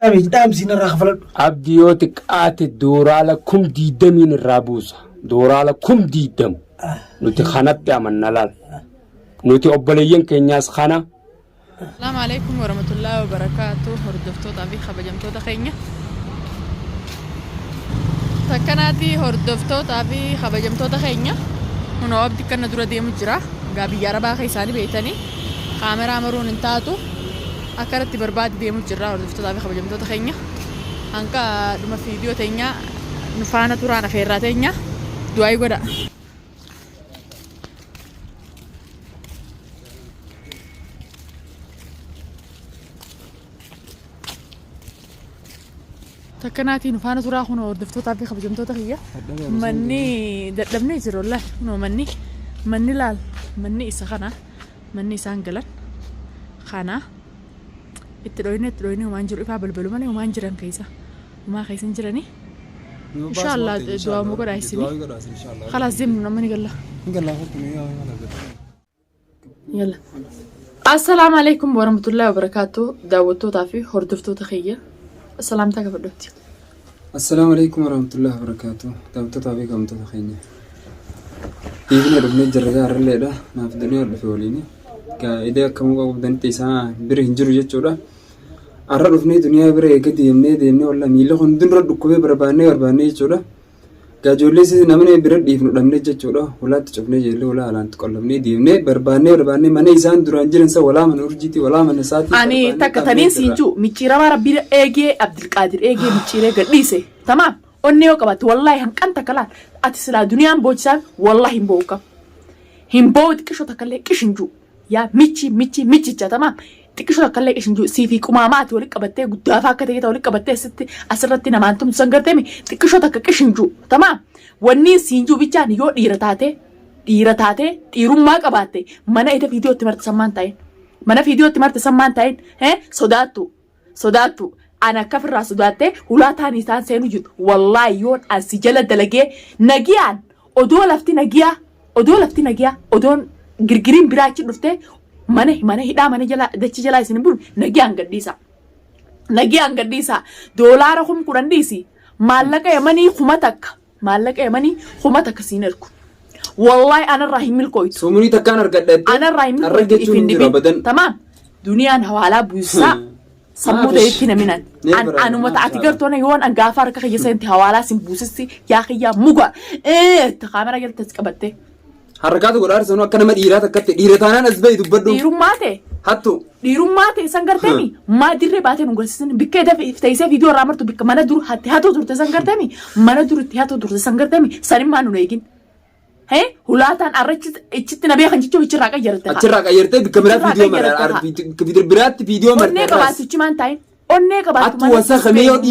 دام سين الرخفل أبديوتك آت دورالة كم ديدمين الرابوسة دورالة كم ديدم نوتي خانت يا من نلال نوتي أبليين كنياس خانا. السلام عليكم ورحمة الله وبركاته. هردفتو طبي خبجمتو دخينيا تكناتي هردفتو طبي خبجمتو دخينيا هنا أبدي كنا درا ديم جرا قابي ياربا خيساني بيتاني كاميرا مرون انتاتو أكرت برباد ديم جرا هردفتو طبي خبجمتو دخينيا أنكا دم فيديو تينيا نفانا ترانا خيرات تينيا دعاي قدا تكناتي نفانا ترى هنا وردفتو طبي خبجمتو تخيّة مني دبني يجرو الله هنا مني لال مني إسخنا مني سانجلن خنا الترويني وما نجرو إفا بلبلو مني وما نجرن كيسا وما خيسن جرني إن شاء الله دعاء مقرأ يسني خلاص زمنا مني قال يلا السلام عليكم ورحمة الله وبركاته. دعوتو طافي هردفتو تخيّة السلام عليكم فردوتي. السلام عليكم ورحمة الله وبركاته. دعوتو طافي كم تخيّة يبني ربنا جرّجار الليلة ما في الدنيا ولا في وليني كإذا كم وقت دنتي ساعة بره هنجرو جتشورا أرى رفني دنيا بره كدي يمني ولا ميله خندن رد كوبي برباني جتشورا كجوليس نمني برد يفنو دمني جتشورا ولا تشوفني جيل ولا على تقولني ديمني برباني من إنسان درانجين سا ولا من أرجيتي ولا من ساتي أني تكتنين سينجو ميتشيرا ما ربي إيجي عبد القادر إيجي ميتشيرا قديسة تمام أني وكبات والله هم كنت كلام أتسلا دنيا بوجسان والله هم بوكا هم بود كشو تكلم كشنجو يا ميتشي تمام تكشو تكلم كشنجو سيفي كمامات ولك كبتة قدافع كتير ولك كبتة ست أسرتنا ما أنتم سنقرتمي تكشو تكلم كشنجو تمام وني سينجو بيجان يو ديرتاته ديرم ما كباتة منا إذا فيديو تمرت سمان تاين صداتو أنا كفر راسوداته ولا تاني سان سينوجد والله يون السجلة دلقة نجيان أدول لفتي نجيا أدون غرغرين براكي لفته منه هدا منه جلا دتشي جلا يسنبول نجيان قديسا دولار هم كرنديسي مالك يمني خمتك سينركو والله أنا الرحيم الكويت سومني تكان أنا الرحيم الكويت تمام دنيا هوالا بوسا سمو ده يكينا منان أنا متعتي قرطونا يوان أن غافار كخي سنتي هوالا سنبوسسي يا أخي يا موغا تخامرا جل تسكبتي حركاتو قرار سنو أكنا ما ديرتانا نزبي دبردو ديرو ماتي سنگرتمي ما ديري باتي نغرسن بكي ده فتايسه فيديو رامرتو بك مانا دور هاتو دور تسنگرتمي مانا دور هاتو دور تسنگرتمي سريم مانو نيجين هي هولاتان أرجت إتشت نبي خنجتو بيشراكا يرتها بكاميرا فيديو مرة كفيديو برات فيديو مرة أني كباتو كمان تاين أني كباتو أتو وسخ ميو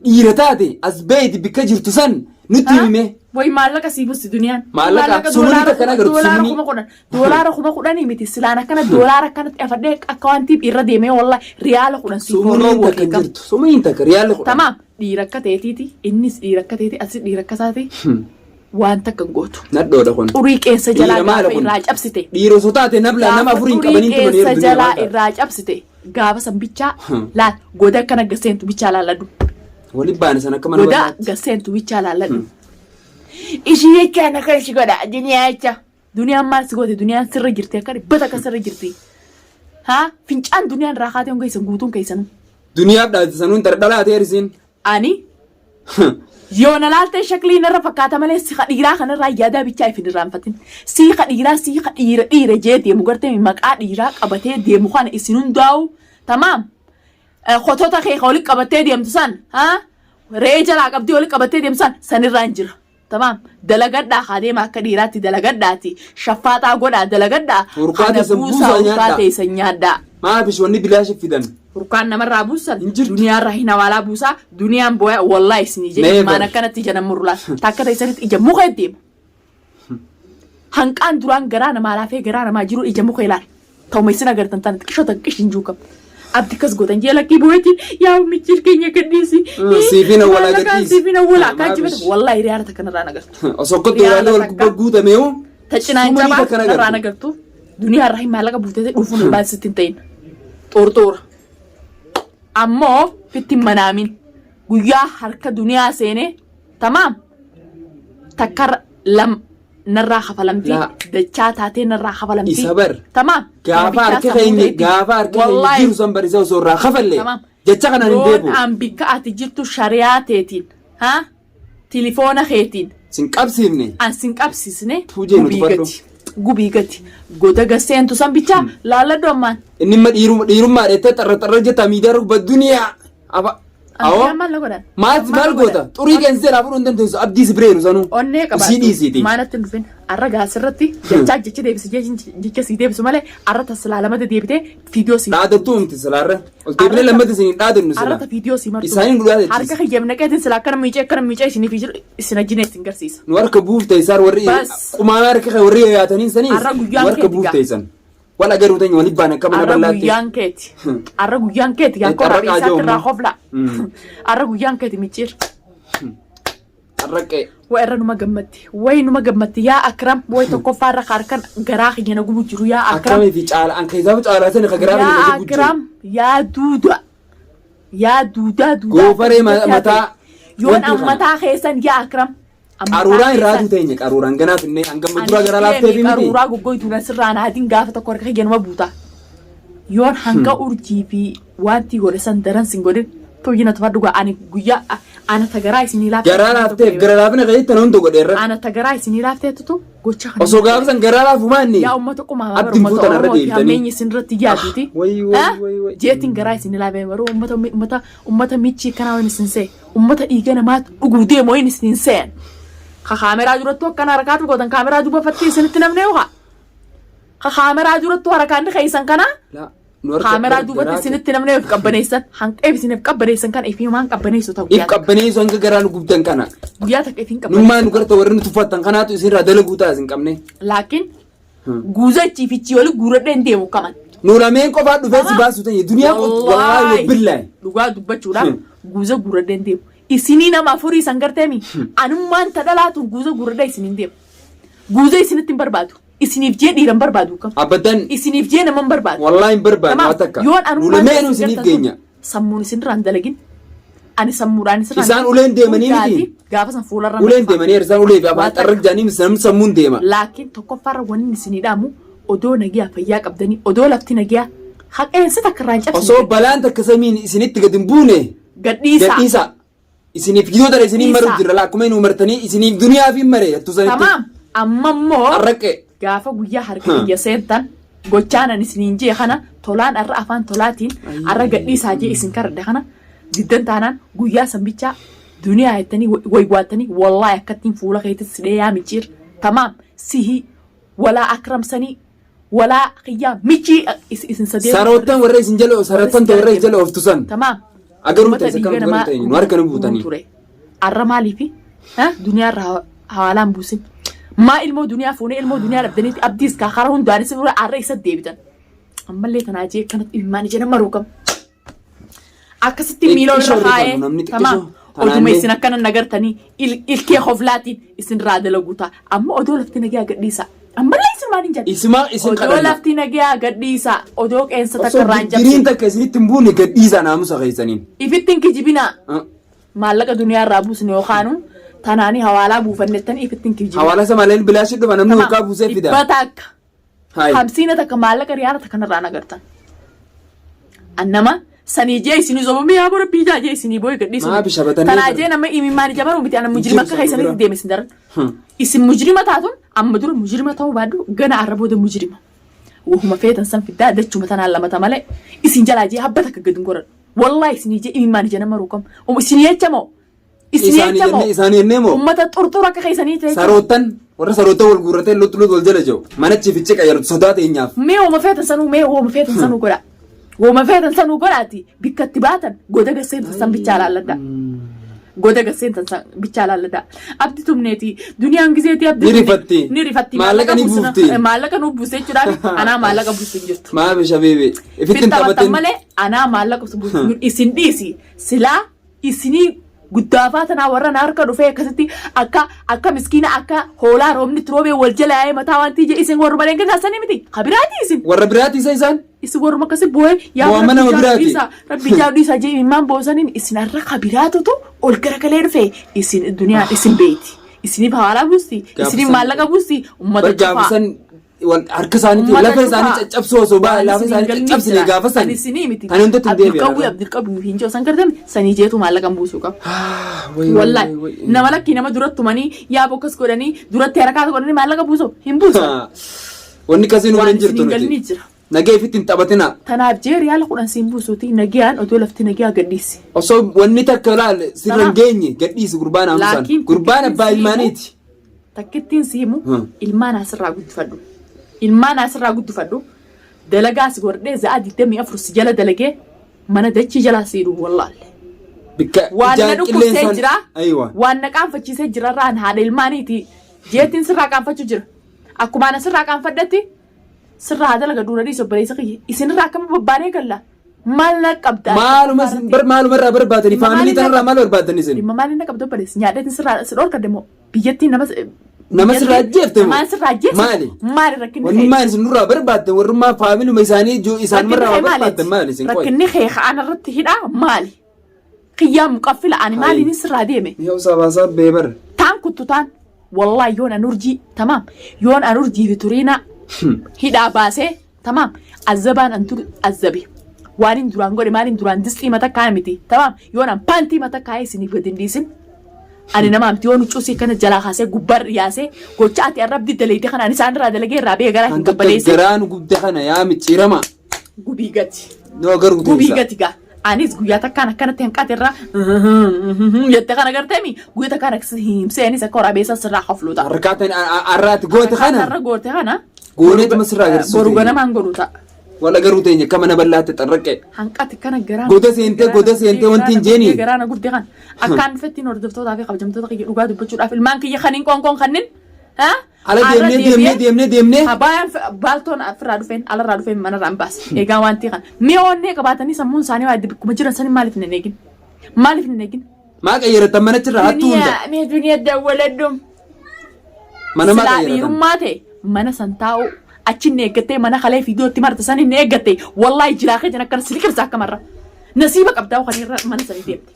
إيرتاتي أزبيد بكجر تسن نتيمه وي مالك سيبوس الدنيا مالك سموني تكنا قرط دولار خما قداني متي سلانا كنا دولار كانت أفدك أكوانتي بيردي مي والله ريال قدان سموني تك ريال تمام ديركتيتي إنيس ديركتيتي أسيد ديركساتي وانت كنغوتو ندو دخون أوريك إنسا جلا إراج أبسيتي ديرو سوتاتي نبلا نما فرين كبنين أوريك إنسا جلا إراج أبسيتي غابا سنبيتشا لا غودا كنا غسينتو بيتشا لا لدو ولي بان سنة كمان غودا غسينتو بيتشا لا لدو إيشي كان كرشي غودا دنيا ما سغوتي دنيا سر جرتي كاري بتا كسر جرتي ها فينچان دنيا راخاتي اون كيسن غوتون كيسن دنيا بدا سنون تردلا تيرسين اني يونا لالتي شكلي نرى فكاتا مالي سيخا ديرا خانا را يادا بيچاي في نرانفتين سيخا ديرا جيتي مغرتي مقا ديرا قبتي دي مخان اسنون داو تمام خوتوتا خي خولي قبتي دي امتسان ها ريجلا قبدي ولي قبتي دي امتسان سني رانجر تمام دلغدا خادي ما كديراتي دلغداتي شفاتا غودا دلغدا ورقاتي سبوسا سنيادا ما فيش وني بلاش فيدن ورقان نمر بوسا دنيا رهينا ولا بوسا دنيا بويا والله سنيجي ما انا كانت تجنا مرلا تاكتا يسنت اجا مخديم هنكان دران غرانا مالافي غرانا ما جيرو اجا مخيلال تو ميسنا غرتن تن كشو تكشين جوكم abdikas gotan jela ki boytin yaw mi cirkenya kadisi sifina wala kajibet wallahi riara takana rana gartu osokko dorale wal guguta mew tachina jaba rana gartu dunia rahim malaga butete dufun bal sitintain tor ammoo fitti manaamin guyyaa harka duniyaa seene tamaam takkar lam narraa hafalamti dachaa taatee narraa hafalamti isabar tamaam gaafa harka keenya jiru san barisee osoo irraa hafalle jecha kanaan hin deebi'u an bikka ati jirtu shariyaa teetiin ha tilifoona keetiin sin qabsiifne an sin qabsiisne Tuujee nuti fadhu. gubii gati goda gaseentu san bichaa laalladhu ammaan inni imma dhiirummaa dheettee xarra jetta miidiyaa rukba duniyaa aba Awo maal goota xurii keensee laafuu hin dandeessu abdiis bireenu sanuu onnee isii dhiisiiti maanatti hin dhufin arra gaasirratti jechaa jecha deebise jecha sii deebisu malee arra tasilaa lamata deebitee fiidiyoo sii dhaadattuu miti silaarra ol deebinee lammata isin hin dhaadannu sila arrata fiidiyoo sii martu isaaniin dhudhaa harka kiyyam naqeetiin sila akkana miicee isiniif jiru isin ajjine isin garsiisa nu harka buuftee isaan warri qumaanaa harka kee warri yaatanii saniis nu harka buuftee isan wal agaruu ta'e waliin baana akka mana bal'aatti arra guyyaan keeti yaa korra isaa irraa hofla arra guyyaan keeti micciir arraqee way irra numa gammatti yaa akram way tokkoffaa irra harkan garaa kiyya na gubu jiru yaa akram akkamii fi caala an keessaa caalaa sana ka garaa yaa akram yaa duudaa goofaree mataa yoon an mataa keessan yaa akram qaruuraan irraatu teenya qaruuraan ganaaf inni hangama dura gara laaftee fi miti qaruuraa goggoytuu na sirraan haatiin gaafa tokko harka kiyya nama buuta yoon hanga urjii fi wanti godhe san daran sin godhin toyyina tufa dhugaa ani guyyaa ana tagaraa isinii laaftee garaa laafteef gara laafina qajeetta na hundi godheerra ana tagaraa isinii laaftee tutu gocha kana osoo gaafa san garaa laafumaa inni yaa ummata qumaa abdiin fuutan irra deebitanii hammeenyi isin irratti yaadduuti jeetiin garaa isinii laafee baruu ummata michii kanaa wani isin see ummata dhiiga namaatti dhuguu deemoo hin isin seen kaameraa duratti akkana harkaatu gootan kaameraa duuba fattee isinitti namne yoo kaameraa duratti harkaan keessan kana kaameraa duubatti isinitti namne yoo qabbaneessan hanqeef isiniif qabbaneessan kana ifi maan qabbaneessu ta'u if qabbaneessu hanga garaa nu gubdan kana guyyaa takka ifiin qabbaneessu nummaa nu garta warri nu tuffattan kanaatu isinirraa dalaguu ta'a isin qabne laakiin guuzachi fichi wali guuradheen deemu kaman nu lameen qofaa dhufee si baasu ta'e duniyaa walaa yoo billaay dhugaa dubbachuudhaan guuza guuradheen deemu isinii nama afurii san garteemi anummaan tadhalaatu guuza gurrada isiniin deemu guuza isinitti hin barbaadu isiniif jee dhiiran barbaadu kam abadan isiniif jee naman barbaadu wallahi hin barbaadu waa takka nu lameen isiniif geenya sammuun isinirraan dalagin ani sammuudhaan isaan uleen deemanii miti gaafa san fuularra uleen deemanii isaan ulee fi afaan xarraq jaanii sammuun deema laakiin tokkoffaarra wanni isinii dhaamu odoo nagiyaa fayyaa qabdanii odoo lafti nagiyaa haqeensa takka irraan cabsite osoo balaan takka samiin isinitti gad hin buune gadhiisa isiniif gidoota isiniif maruuf jirra lakkuma hin umartanii isiniif duniyaa fi maree attusanitti tamaam amma immoo arraqe gaafa guyyaa harka kiyya seentan gochaanan isiniin jee kana tolaan arra afaan tolaatiin arra gadhiisaa jee isin karadhe kana diddan taanaan guyyaa sanbichaa duniyaa jettanii waywaatanii wallaahi akkattiin fuula keetti sidhee yaa micciir tamaam sihi walaa akramsanii walaa kiyyaa michii isin sadee sarootan warra isin jala sarootan warra isin jala oftusan tamaam agaruu ta'e sakam gurra ta'e nu harka nu buutanii arra maaliifi duniyaa irraa hawaalaan buusin maa ilmoo duniyaa fuunee ilmoo duniyaa dhabdaniiti abdiis kaakara hundaanis arra isa deebitan ammallee tanaa jee kanatti ilmaan ija nama ruukam akkasitti miiloo irra kaa'ee tamaam oduma isin akkana nagartanii ilkee hoflaatiin isin irraa dalaguuta amma odoo lafti nagaa gadhiisa ammallee isin maaliin jedhe isin odoo lafti nagaa gadhiisa odoo qeensa takka irraan jabse diriin takka isinitti hin buune gadhiisa naamusa keessaniin ifittiin kijibinaa maallaqa duniyaa irraa buusne yookaanu tanaanii hawaalaa buufannettan ifittiin kijibinaa hawaalaa isa maleen bilaashii dhufa namni yookaan buusee fida dhibbata akka hamsiina takka maallaqa riyaala takka narraa nagartan annama sanii jee isinii zobame yaa bora biijaa jee isinii booyi gadhiisu tanaa jee nama imimmaan jabaru miti ana mujrima akka keessanitti deeme isin daran isin mujrima taatun amma dura mujrima ta'uu baadhu gana arra booda mujrima wahuma feetan san fiddaa dachuma tanaan lamata malee isin jalaa jee habba takka gadin goran wallahi isinii jee imimmaan ija nama ruukam isinii jechamoo isaanii ennee moo ummata xurxura akka keessanii ta'e sarootan warra saroota wal guurratee luttu wal jala jiru mana ciifichi qayyartu sodaa ta'eenyaaf mee wama feetan sanuu godha wama feetan sanuu godhaati bikkatti baatan goda gasseentan san bichaa laalladha goda gasseentan san bichaa laalladha abdi tumneeti duniyaan gizeeti abdi ni rifatti maallaqa ni buufti maallaqa nu buusee jechuudhaan anaa maallaqa buusee jirtu maa bisha beebe ifittiin taphatin malee anaa maallaqa buusee isin dhiisi silaa isinii guddaafaa tanaa warra na harka dhufee akkasitti akka miskiina akka hoolaa roobni roobee wal jala yaa'ee mataa wanti je isin warra baleen gasaasanii miti kabiraati isin warra biraati isaan isin warra akkasi boo'ee yaa rabbi jaaduu isa je immaan boosaniin isin har'a kabiraatutu ol garagalee dhufe isin duniyaan isin beeti isiniif hawaalaa buusti isiniif maallaqa buusti ummata cufaa harka isaaniitti lafa isaanii caccabsoo osoo lafa isaanii caccabsine gaafa san kan hundatti hin deebi'an Abdulqabii fi Hinjoo san gartame sanii jeetu maallaqa buusuu qaba. Wallahi nama lakkii nama duratti tumanii yaa bokkas godhanii duratti harakaata godhanii maallaqa buusuu hin buusu. Wanni kasiin waliin jirtu nuti. Nagee ifitti hin taphatina. Tanaaf jeeri haala kudhan siin buusuuti nagiyaan otoo lafti nagiyaa gadhiisi. Osoo wanni takka laal sirra hin geenye gadhiisi gurbaan haamsan. Gurbaan abbaa ilmaaniiti. Takkittiin siimu ilmaan asirraa guddifadhu. Ilmaan asirraa guddifadhu dalagaas gordee za'a 24 si jala dalagee mana dachii jalaa siidhu wallaalle. Waan na dhukkubsee jira waan na qaanfachiisee jira irraan haadha ilmaaniiti jeetiin sirraa qaanfachuu jira akkuma ana sirraa qaanfadhatti sirraa haa dalaga duura dhiisoo baleessa kiyye isinirraa akkama babbaanee galla maal na qabda. Maaluma irraa barbaadanii faamilii tanarraa maal barbaadanii isin. Dhimma maaliin na qabda baleessa nyaadheetiin sirraa si dhorkadde moo biyyattiin nama sirraa jeefte maali rakkinni wanni maali sinurraa barbaadde warrummaa faamiluma isaanii isaan marraa barbaadde maali sin qoy rakkinni keekaan irratti hidhaa maali qiyyaa muqaffila ani maaliin sirraa deeme yoo sabaasaa beebar taan kuttutaan wallahi yoon anurjii tamaam yoon anurjii bituriina hidhaa baasee tamaam azabaan antur azabe waanin duraan godhe maalin duraan distii mata kaa miti tamaam yoon an paantii mata kaa isiniif gadindiisin ani nama amti yoonu cuusii kana jalaa kaasee gubbar yaasee gocha ati arrabdi daleete kana isaan irraa dalagee irraa bee garaa hin gabbaleesse. Garaan gubda kana yaa micciirama. Gubii gati. Noo garuu gubii gati gaa. Anis guyyaa takkaan akkanatti hanqaate irraa jette kana garteemi guyyaa takkaan himsee anis akka waraabessa sirraa hafluuta. Harkaatan arraati goote kana. Arra goote kana. Gooneetuma sirraa agarsiisu. Boru ganamaan godhu ta'a. Wala garuu teenya kama na bal'aate xarraqe. Hanqate kana garaa. Goda seentee wanti hin jeeni. Garaa na gubde kan. Akkaan fettiin hordoftootaa fi kabajamtoota kiyya dhugaa dubbachuudhaaf ilmaan kiyya kaniin qoonqoon kannin. Ala deemnee. Habaayaan baaltoon ofirraa dhufeen alarraa dhufeen manarraa hin baase. Egaa wanti kan. Mee onnee qabaatanii sammuun isaanii waa bikkuma jiran sanii maaliif hin eegin? Maaliif hin eegin? Maa qayyaratan mana cirraa hattuu hunda. Mee duniyaa dawwaladhum. Mana maa qayyaratan? Dhiirummaa ta'e mana san taa'u achin eeggattee mana kalee fiidiyootti marta san hin eeggatte wallahi jiraakee jan akkana silikirsa akka marra nasiiba qabdaa kan irra mana san deemte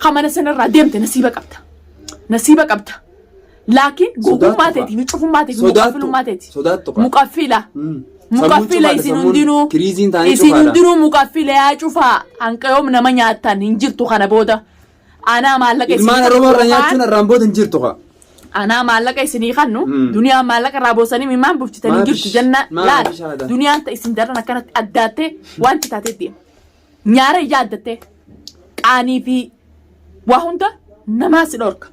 kan mana san irraa deemte nasiiba qabda laakiin gugummaa ta'eeti fi cufummaa ta'eeti muqaffilummaa ta'eeti muqaffila isin hundinuu muqaffila yaa cufaa hanqayoom nama nyaattan hin jirtu kana booda anaa maallaqa ilmaan oromoo irra nyaachuun irraan booda hin jirtu kaa. Ana maallaqa isinii kannu duniyaan maallaqa irraa boosanii mimaan bulchitanii jirtu jenna laal duniyaan ta isin daran akkanatti addaattee wanti taatee deema nyaara ija addattee qaanii fi waa hunda namaa si dhorka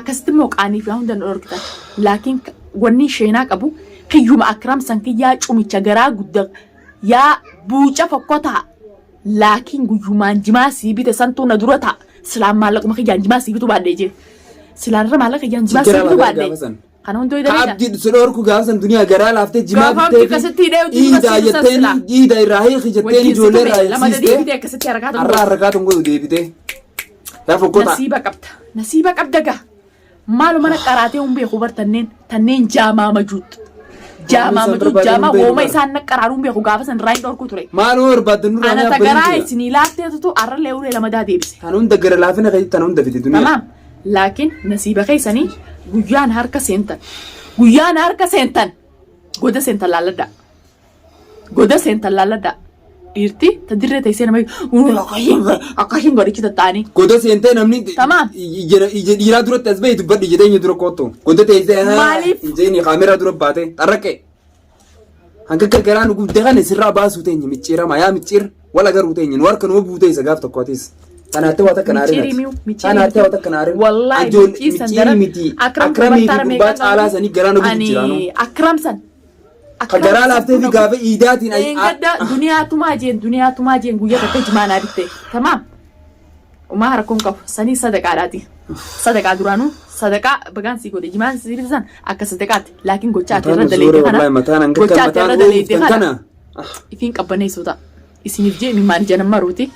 akkasitti immoo qaanii fi waa hunda na dhorkitan laakiin wanni sheenaa qabu kiyyuma akram san kiyyaa cumicha garaa guddaa yaa buuca fokkotaa laakiin guyyumaan jimaa sii bite santuu na dura ta'a silaan maallaquma kiyyaan jimaa sii bitu baadhee jee. Silaanirra maallaqa ijaan jimaa sirriitu baadhee. Kana hundoo ida'eedha. Abdii sodorku gaafasan duniyaa garaa laaftee jimaa bittee fi akkasitti hidhee dhiidaa jetteen dhiidaa irraa hiiki jetteen ijoollee irraa hiiksistee harkaatu godhu deebitee. Yaa fokkota. Nasiiba qabda gaa. Maaluma na qaraatee hun beeku bar tanneen jaamaa majuut. Jaamaa hooma isaan na qaraaruun beeku gaafasan irraa hin dhorku ture. Maaluma barbaaddan nurraa ana tagaraa isinii laafteetutu arrallee uree lama deebise. Kan hunda gara laafina keessatti tan hunda fide duniyaa. Laakiin nasiiba keessanii guyyaan harka seentan goda seentan laalladhaa dhiirti ta dirree teessee nama akkashiin godhichi tattaanii. Goda seentee namni dhiiraa duratti as bahee dubbadhi jedhee dura kootu goda teessee maaliif injeenii kaameraa dura baatee xarraqee hanga gargaraan guddaa kana sirraa baasuu teenya micciirama yaa micciira wala garuu teenya nu harka numa buutee isa gaaf tokkootis. Kanaate wata kanaare kanaate wata kanaare wallahi micciiri miti akramii fi gurbaa caalaa sanii garaa na guutu jiraanu akramsan garaa laaftee fi gaafa iidaatiin duniyaatumaa jeen guyyaa takka jimaanaa bitte tamaam umaa harkuun qabu sanii sadaqaadhaati sadaqaa duraanuu sadaqaa bagaan sii godhe jimaan sii bitan akka sadaqaatti laakiin gochaa ati irra daleete kana ifiin qabbaneessuuta isiniif jee mimaan janan maruuti.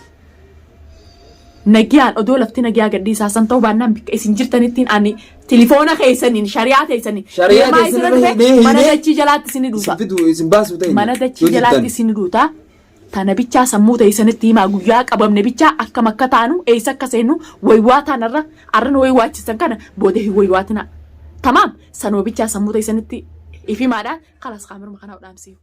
Nagyaan odoo lafti nagyaa gadhiisaa san ta'uu baannaan bikka isin jirtanittiin ani telefoona keessaniin shari'aa teessaniin mana dachii jalaatti isin duuta. Mana dachii jalaatti isin duuta. Tana bichaa sammuu teessanitti himaa guyyaa qabamne bichaa akkam akka taanu eessa akka seennu waywaa taanarra arran waywaachisan kana booda hin waywaatina. Tamaam sanoo bichaa sammuu teessanitti ifimaadhaan kalas qaamiruma kana dhaamsiisu.